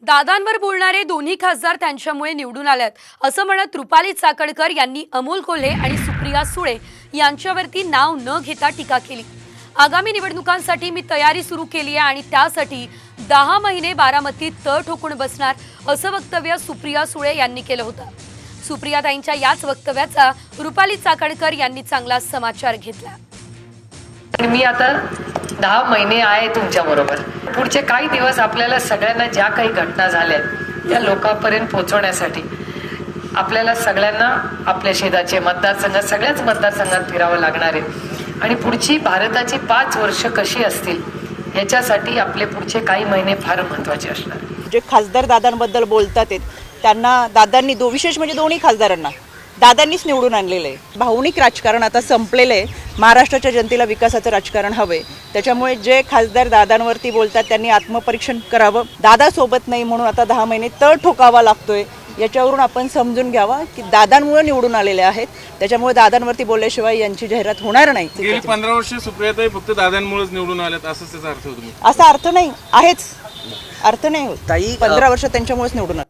दादांवर बोलणारे दोन्ही खासदार त्यांच्यामुळे निवडून आलेत असं म्हणत रुपाली चाकणकर यांनी अमोल कोल्हे आणि सुप्रिया सुळे यांच्यावरती नाव न घेता टीका केली। आगामी निवडणुकांसाठी मी तयारी सुरू केली आहे आणि त्यासाठी 10 महिने बारामतीत तळ ठोकून बसणार असं वक्तव्य सुप्रिया सुळे यांनी केलं होतं। सुप्रियाताईंच्या याच वक्तव्याचा रुपाली चाकणकर यांनी चांगला समाचार घेतला। मी आता 10 महिने आहे तुमच्या बरोबर। पुढचे काही दिवस आपल्याला सगळ्यांना ज्या काही घटना झाल्या त्या लोकांपर्यंत पोहोचवण्यासाठी आपल्याला सगळ्यांना आपल्या शेताचे मतदारसंघात सगळ्याच मतदारसंघात फिरावं लागणार आहे आणि पुढची भारताची 5 वर्ष कशी असतील याच्यासाठी आपले पुढचे काही महिने फार महत्त्वाचे असणार। जे खासदार दादांबद्दल बोलतात त्यांना दादांनी विशेष म्हणजे दोन्ही खासदारांना दादांनीच निवडून आणलेलं आहे। भावनिक राजकारण आता संपलेलं आहे। महाराष्ट्राच्या जनतेला विकासाचं राजकारण हवंय। त्याच्यामुळे जे खासदार दादांवरती बोलतात त्यांनी आत्मपरीक्षण करावं। दादा सोबत नाही म्हणून आता 10 महिने तळ ठोकावा लागतोय याच्यावरून आपण समजून घ्यावा की दादांमुळे निवडून आलेले आहेत। त्याच्यामुळे दादांवरती बोलल्याशिवाय यांची जाहिरात होणार नाही। गेली 15 वर्ष सुप्रियाताई फक्त दादांमुळेच निवडून आल्यात असंच त्याचा अर्थ होतो? असा अर्थ नाही आहेच, अर्थ नाही होत। 15 वर्ष त्यांच्यामुळेच निवडून आले।